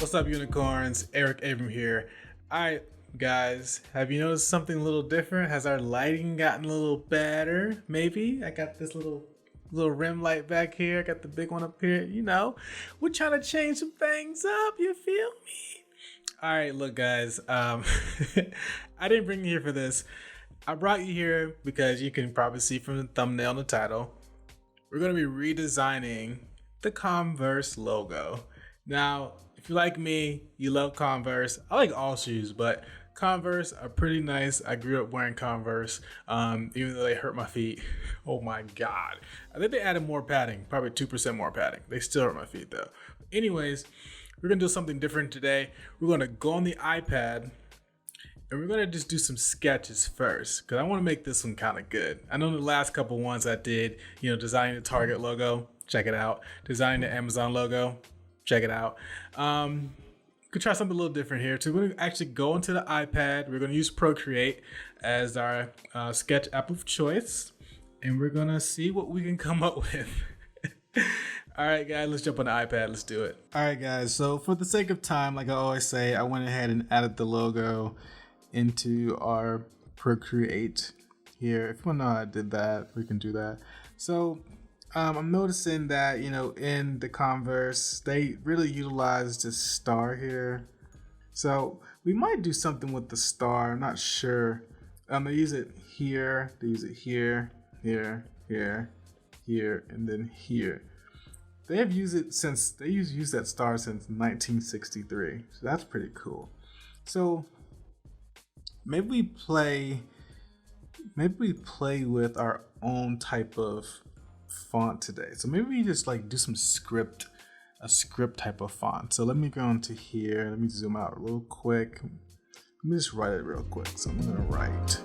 What's up, unicorns? Eric Abram here. Alright, guys, have you noticed something a little different? Has our lighting gotten a little better? Maybe. I got this little rim light back here. I got the big one up here. You know, we're trying to change some things up. You feel me? Alright, look, guys. I didn't bring you here for this. I brought you here because you can probably see from the thumbnail and the title. We're going to be redesigning the Converse logo. Now, if you're like me, you love Converse. I like all shoes, but Converse are pretty nice. I grew up wearing Converse, even though they hurt my feet. Oh my God. I think they added more padding, probably 2% more padding. They still hurt my feet though. Anyways, we're gonna do something different today. We're gonna go on the iPad and we're gonna just do some sketches first, because I wanna make this one kind of good. I know the last couple ones I did, designing the Target logo, check it out. Designing the Amazon logo, check it out. Could try something a little different here. So we're going to actually go into the iPad. We're going to use Procreate as our sketch app of choice, and we're going to see what we can come up with. All right, guys, let's jump on the iPad. Let's do it. All right, guys. So for the sake of time, like I always say, I went ahead and added the logo into our Procreate here. If you want to know how I did that, we can do that. So I'm noticing that, in the Converse, they really utilize this star here. So we might do something with the star. I'm not sure. They use it here. They use it here, here, here, here, and then here. They have used it since, they used that star since 1963. So that's pretty cool. So maybe we play with our own type of font today. So maybe we just do some a script type of font. So let me go into here. Let me zoom out real quick. Let me just write it real quick. So I'm gonna write.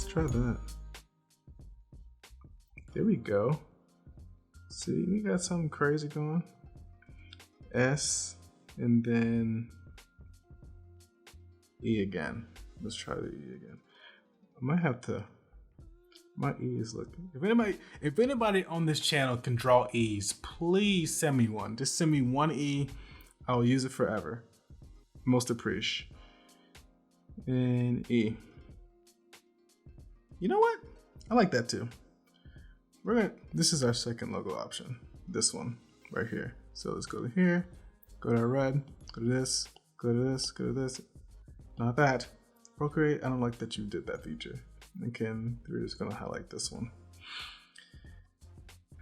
Try that. There we go. See, we got something crazy going. S and then E again. Let's try the E again. I might have to. My E is looking. If anybody on this channel can draw E's, please send me one. Just send me one E. I will use it forever. Most appreciated. And E. You know what? I like that too. This is our second logo option. This one right here. So let's go to here, go to our red, go to this, go to this, go to this. Not that. Procreate, I don't like that you did that feature. Again, we're just gonna highlight this one.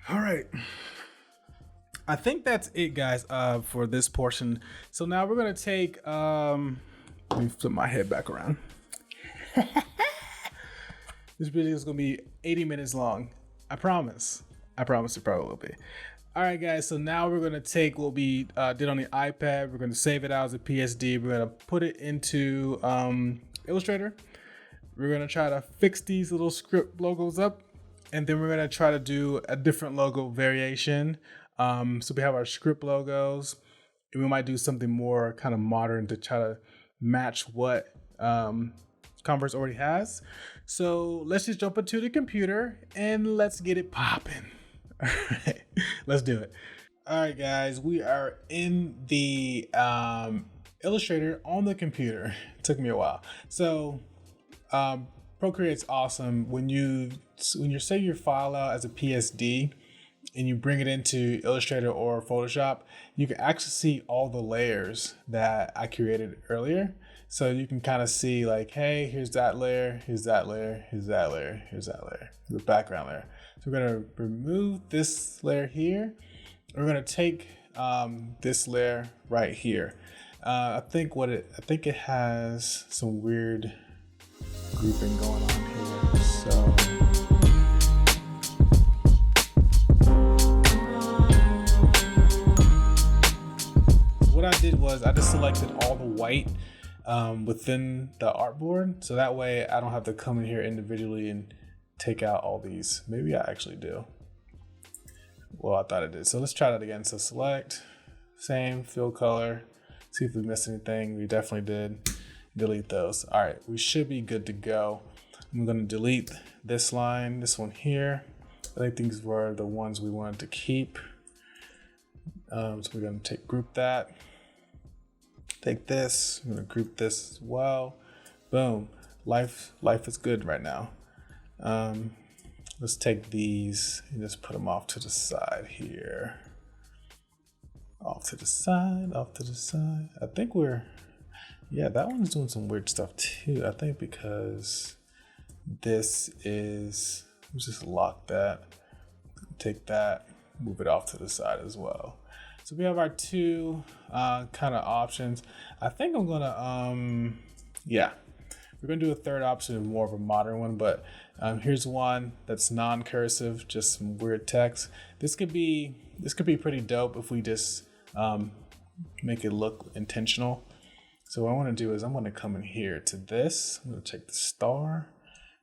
All right. I think that's it, guys, for this portion. So now we're gonna take, let me flip my head back around. This video is going to be 80 minutes long. I promise. I promise it probably will be. All right, guys. So now we're going to take what we did on the iPad. We're going to save it out as a PSD. We're going to put it into Illustrator. We're going to try to fix these little script logos up. And then we're going to try to do a different logo variation. So we have our script logos. And we might do something more kind of modern to try to match what Converse already has. So let's just jump into the computer and let's get it popping. All right, let's do it. All right, guys, we are in the Illustrator on the computer. It took me a while. So Procreate's awesome. When you save your file out as a PSD and you bring it into Illustrator or Photoshop, you can actually see all the layers that I created earlier. So you can kind of see like, hey, here's that layer, here's that layer, here's that layer, here's that layer, the background layer. So we're gonna remove this layer here. We're gonna take this layer right here. I think it has some weird grouping going on here. So what I did was I just selected all the white within the artboard, so that way I don't have to come in here individually and take out all these. Maybe I actually do. Well, I thought I did. So let's try that again. So select, same, fill color, see if we missed anything. We definitely did. Delete those. All right, we should be good to go. I'm gonna delete this line, this one here. I think these were the ones we wanted to keep. So we're gonna group that. Take this, I'm gonna group this as well. Boom, life is good right now. Let's take these and just put them off to the side here. Off to the side. I think that one's doing some weird stuff too. I think because let's just lock that, take that, move it off to the side as well. So we have our two kind of options. I think I'm gonna, we're gonna do a third option, more of a modern one, but here's one that's non-cursive, just some weird text. This could be pretty dope if we just make it look intentional. So what I want to do is I'm going to come in here to this. I'm going to take the star.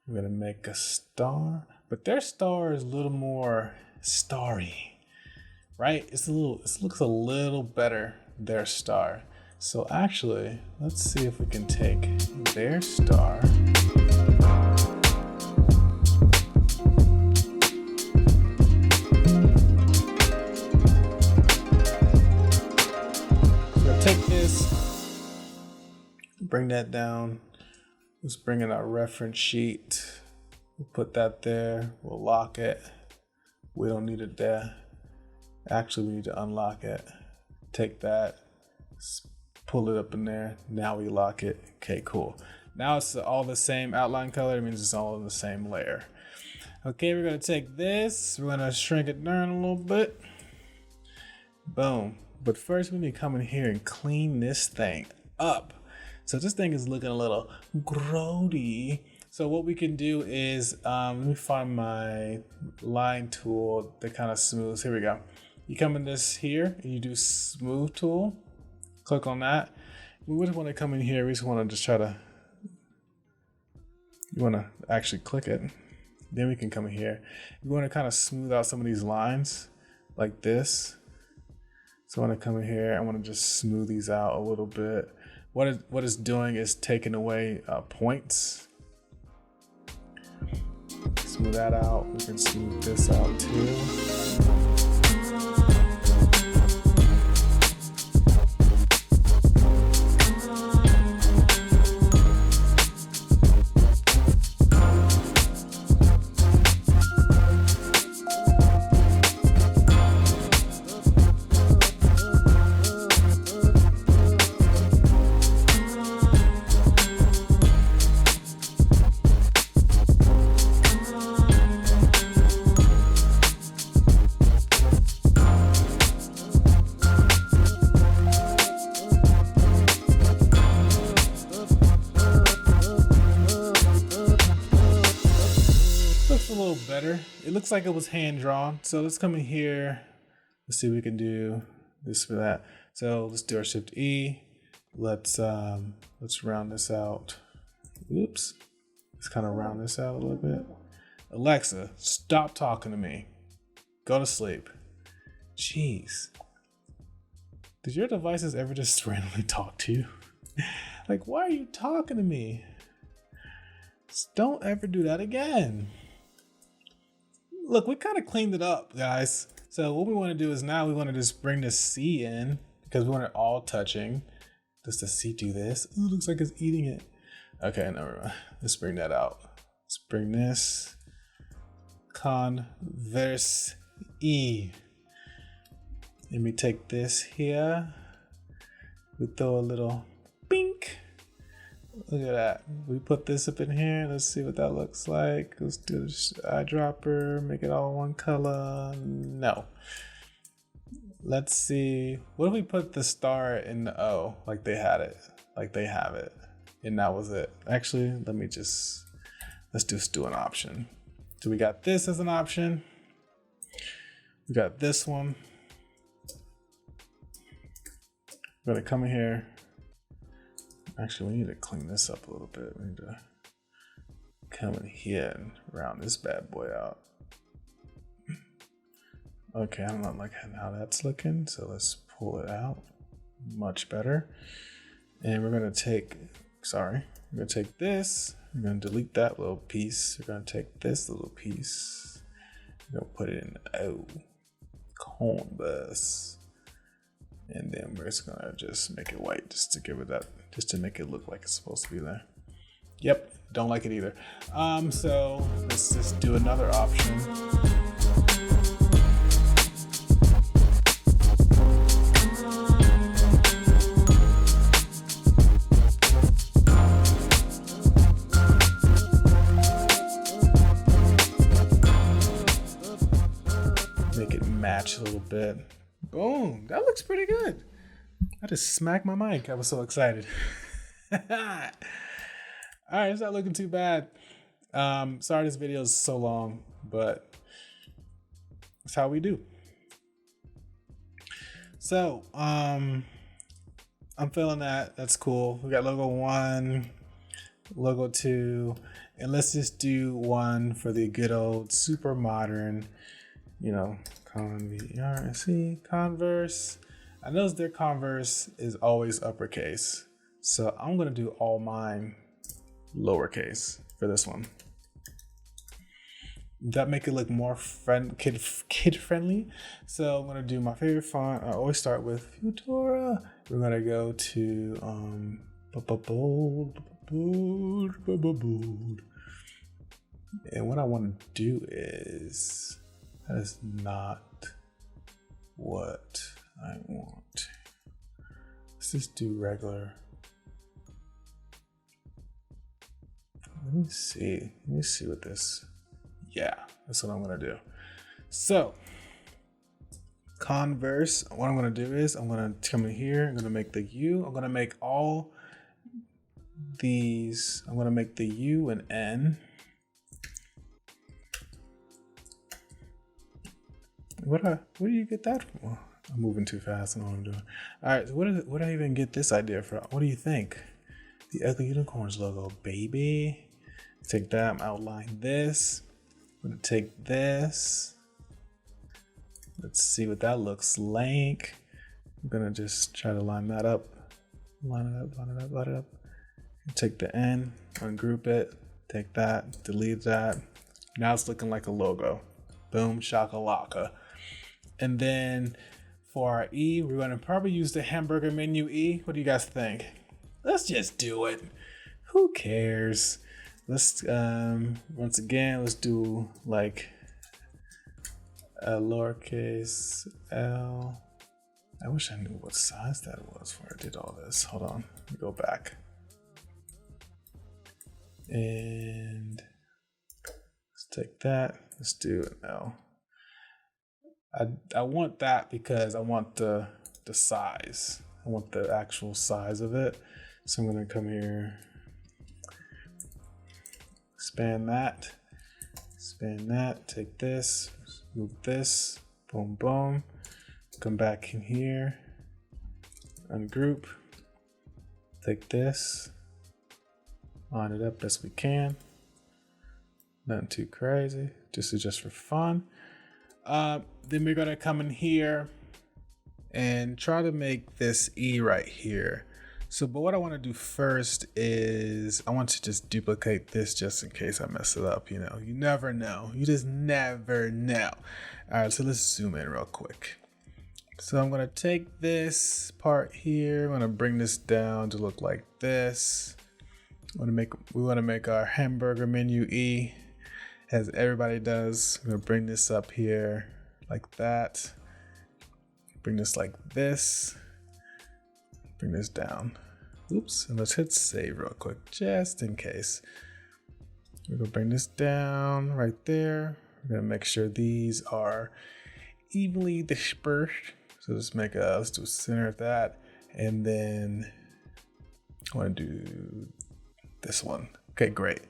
I'm going to make a star, but their star is a little more starry, right? It looks a little better, their star. So actually, let's see if we can take their star. Take this, bring that down. Let's bring in our reference sheet. We'll put that there. We'll lock it. We don't need it there. Actually, we need to unlock it. Take that, pull it up in there. Now we lock it. Okay, cool. Now it's all the same outline color. It means it's all in the same layer. Okay, we're gonna take this. We're gonna shrink it down a little bit. Boom. But first we need to come in here and clean this thing up. So this thing is looking a little grody. So what we can do is, let me find my line tool that kind of smooths. Here we go. You come in this here and you do smooth tool. Click on that. We wouldn't want to come in here. We just want to just try to, you want to actually click it. Then we can come in here. We want to kind of smooth out some of these lines like this. So I want to come in here, I want to just smooth these out a little bit. What it's doing is taking away points. Smooth that out. We can smooth this out too. Better. It looks like it was hand drawn. So let's come in here. Let's see what we can do this for that. So let's do our Shift E. Let's round this out. Oops. Let's kind of round this out a little bit. Alexa, stop talking to me. Go to sleep. Jeez. Did your devices ever just randomly talk to you? Like, why are you talking to me? Just don't ever do that again. Look, we kind of cleaned it up, guys. So what we want to do is now we want to just bring the C in because we want it all touching. Does the C do this? Ooh, looks like it's eating it. Okay, never mind. Let's bring that out. Let's bring this. Converse E. Let me take this here. We throw a little bink. Look at that. We put this up in here. Let's see what that looks like. Let's do this eyedropper. Make it all one color. No. Let's see. What if we put the star in the O like they had it, like they have it, and that was it? Actually, let's just do an option. So we got this as an option. We got this one. I'm gonna come in here. Actually, we need to clean this up a little bit. We need to come in here and round this bad boy out. Okay, I don't know like how that's looking, so let's pull it out. Much better. And we're gonna take this, we're gonna delete that little piece. We're gonna take this little piece, we're gonna put it in Converse. And then we're just gonna make it white just to give it that, just to make it look like it's supposed to be there. Yep, don't like it either. So let's just do another option. Make it match a little bit. Boom, that looks pretty good. I just smacked my mic. I was so excited. All right, it's not looking too bad. Sorry this video is so long, but that's how we do. So, I'm feeling that. That's cool. We got logo 1, logo 2, and let's just do one for the good old super modern, Converse. I know their Converse is always uppercase, so I'm gonna do all mine lowercase for this one. That make it look more kid friendly. So I'm gonna do my favorite font. I always start with Futura. We're gonna go to and what I want to do is, that is not what I want. Let's just do regular. Let me see what this, yeah, that's what I'm gonna do. So Converse, what I'm gonna do is I'm gonna come in here, I'm gonna make the U, I'm gonna make all these, I'm gonna make the U and N. Where do you get that from? I'm moving too fast. I know what I'm doing. All right, so where did I even get this idea from? What do you think? The Ugly Unicorns logo, baby. Take that, outline this. I'm gonna take this. Let's see what that looks like. I'm gonna just try to line that up. Line it up. Take the N, ungroup it, take that, delete that. Now it's looking like a logo. Boom, shakalaka. And then for our E, we're gonna probably use the hamburger menu E. What do you guys think? Let's just do it. Who cares? Let's, once again, let's do like a lowercase L. I wish I knew what size that was before I did all this. Hold on, let me go back. And let's take that, let's do an L. I want that because I want the size. I want the actual size of it. So I'm gonna come here, expand that, take this, move this, boom, boom. Come back in here, ungroup, take this, line it up best we can. Nothing too crazy, this is just for fun. Then we're gonna come in here and try to make this E right here. So, but what I wanna do first is I want to just duplicate this just in case I mess it up, you never know. You just never know. All right, so let's zoom in real quick. So I'm gonna take this part here, I'm gonna bring this down to look like this. We wanna make our hamburger menu E, as everybody does. I'm gonna bring this up here like that. Bring this like this. Bring this down. Oops, and let's hit save real quick, just in case. We're gonna bring this down right there. We're gonna make sure these are evenly dispersed. So let's do a center of that. And then I want to do this one. Okay, great.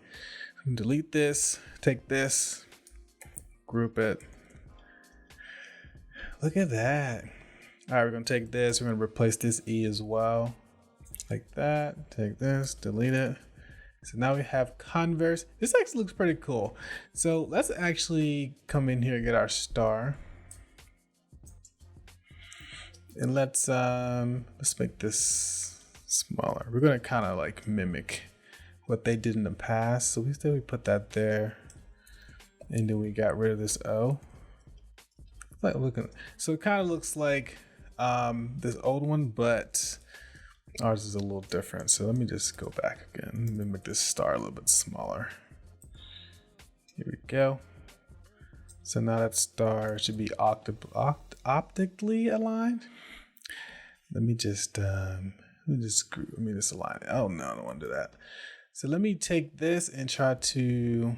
Delete this, take this, group it. Look at that. All right, we're gonna take this, we're gonna replace this E as well. Like that, take this, delete it. So now we have Converse. This actually looks pretty cool. So let's actually come in here and get our star. And let's make this smaller. We're gonna kind of like mimic what they did in the past. So we put that there. And then we got rid of this O. Like looking, so it kind of looks like this old one, but ours is a little different. So let me just go back again. Let me make this star a little bit smaller. Here we go. So now that star should be optically aligned. Let me just align it. Oh no, I don't want to do that. So let me take this and try to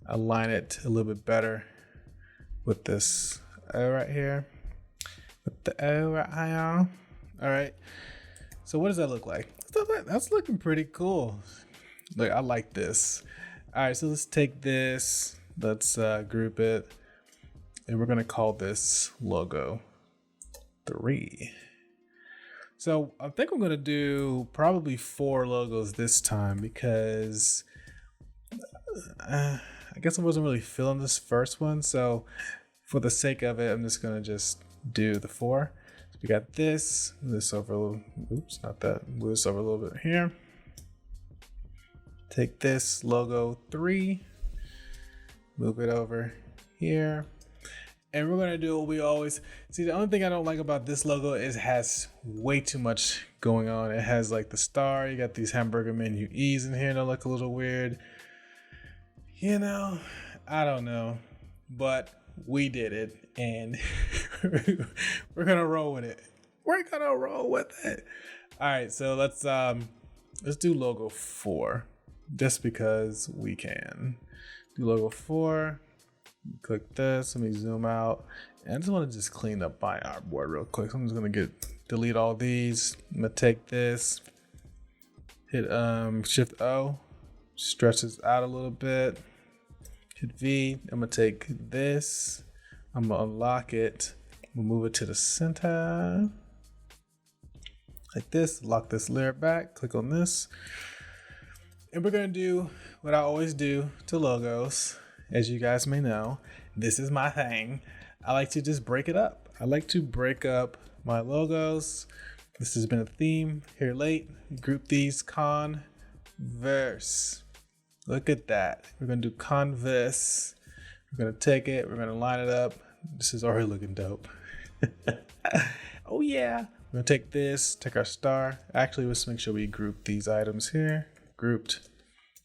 align it a little bit better with this O right here. With the O right here. All right. So what does that look like? That's looking pretty cool. Look, I like this. All right, so let's take this. Let's group it. And we're gonna call this logo 3. So I think I'm gonna do probably 4 logos this time because I guess I wasn't really feeling this first one. So for the sake of it, I'm just gonna do the 4. So we got this, move this over a little, oops, not that, move this over a little bit here. Take this logo 3, move it over here. And we're gonna do what we always see. The only thing I don't like about this logo is it has way too much going on. It has like the star, you got these hamburger menu E's in here that look a little weird. You know, I don't know, but we did it and we're gonna roll with it. We're gonna roll with it. All right, so let's do logo 4 just because we can. Do logo 4. Click this. Let me zoom out. And I just want to clean up my artboard real quick. So I'm just gonna delete all these. I'm gonna take this, hit Shift O, stretch this out a little bit. Hit V. I'm gonna take this. I'm gonna unlock it. We'll move it to the center. Like this. Lock this layer back. Click on this. And we're gonna do what I always do to logos. As you guys may know, this is my thing. I like to just break it up. I like to break up my logos. This has been a theme here late. Group these Converse. Look at that. We're gonna do Converse. We're gonna take it. We're gonna line it up. This is already looking dope. Oh yeah. We're gonna take this, take our star. Actually, let's make sure we group these items here. Grouped.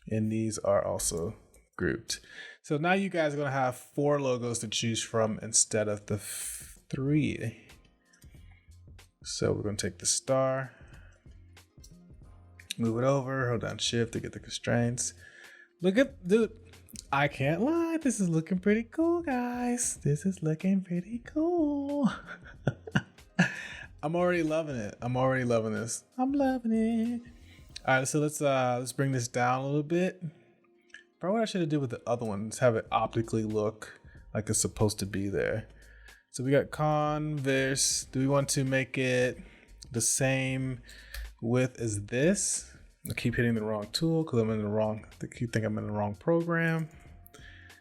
And these are also grouped. So now you guys are going to have 4 logos to choose from instead of the 3. So we're going to take the star, move it over, hold down Shift to get the constraints. Look at, dude, I can't lie. This is looking pretty cool, guys. This is looking pretty cool. I'm already loving it. I'm already loving this. I'm loving it. All right, so let's bring this down a little bit. Probably what I should have did with the other ones, have it optically look like it's supposed to be there. So we got Converse. Do we want to make it the same width as this? I keep hitting the wrong tool because I keep thinking I'm in the wrong program.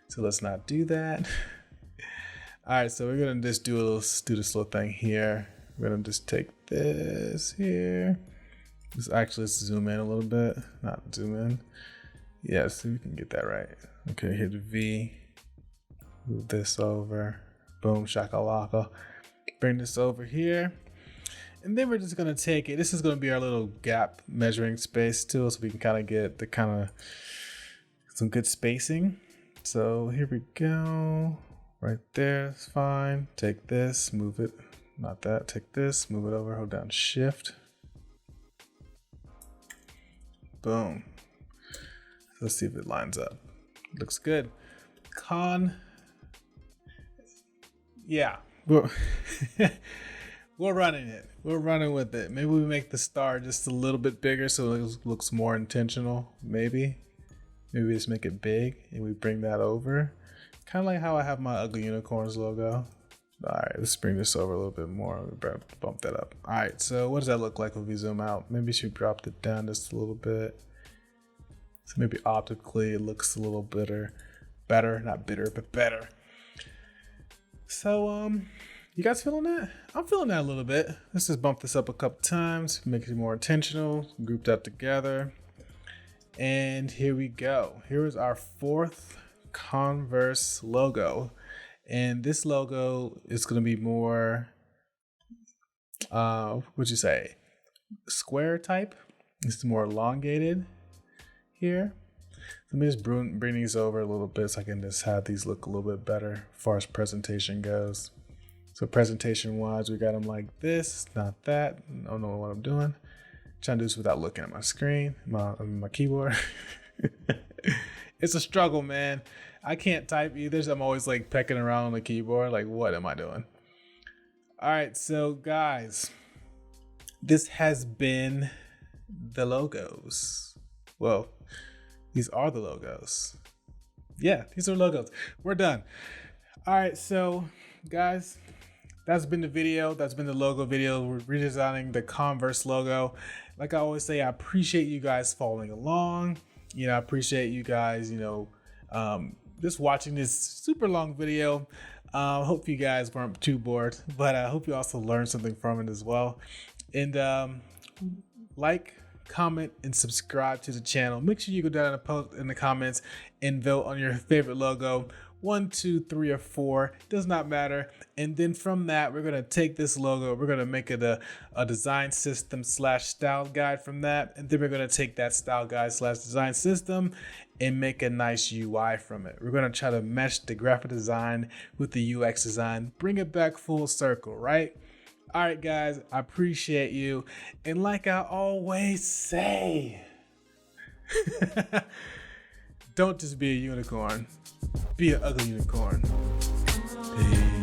So let's not do that. All right, so we're gonna just do this little thing here. We're gonna just take this here. Let's zoom in a little bit. Not zoom in. Yeah, so we can get that right. Okay, hit V. Move this over. Boom, shakalaka. Bring this over here. And then we're just gonna take it. This is gonna be our little gap measuring space tool, so we can kind of get some good spacing. So here we go. Right there, it's fine. Take this, move it. Not that. Take this, move it over. Hold down Shift. Boom. Let's see if it lines up. Looks good. Yeah, we're, we're running it. We're running with it. Maybe we make the star just a little bit bigger so it looks more intentional. Maybe we just make it big and we bring that over. Kind of like how I have my Ugly Unicorns logo. All right, let's bring this over a little bit more. Bump that up. All right, so what does that look like if we zoom out? Maybe she dropped it down just a little bit. So maybe optically it looks a little better, not bitter, but better. So, you guys feeling that? I'm feeling that a little bit. Let's just bump this up a couple times, make it more intentional, group that together. And here we go. Here is our fourth Converse logo. And this logo is going to be more, what'd you say? Square type. It's more elongated here. Let me just bring these over a little bit so I can just have these look a little bit better as far as presentation goes. So presentation wise, we got them like this, not that. I don't know what I'm doing. I'm trying to do this without looking at my screen, my keyboard. It's a struggle, man. I can't type either, so I'm always like pecking around on the keyboard. Like, what am I doing? All right, so guys, this has been the logos. Well, these are the logos. Yeah, these are logos. We're done. All right, so guys, that's been the video. That's been the logo video. We're redesigning the Converse logo. Like I always say, I appreciate you guys following along. I appreciate you guys, just watching this super long video. Hope you guys weren't too bored, but I hope you also learned something from it as well. And like, comment, and subscribe to the channel. Make sure you go down in the comments and vote on your favorite logo. 1, 2, 3, or 4, does not matter. And then from that, we're gonna take this logo, we're gonna make it a design system / style guide from that. And then we're gonna take that style guide / design system and make a nice UI from it. We're gonna try to mesh the graphic design with the UX design, bring it back full circle, right? All right, guys, I appreciate you. And like I always say, don't just be a unicorn. Be an ugly unicorn. Peace.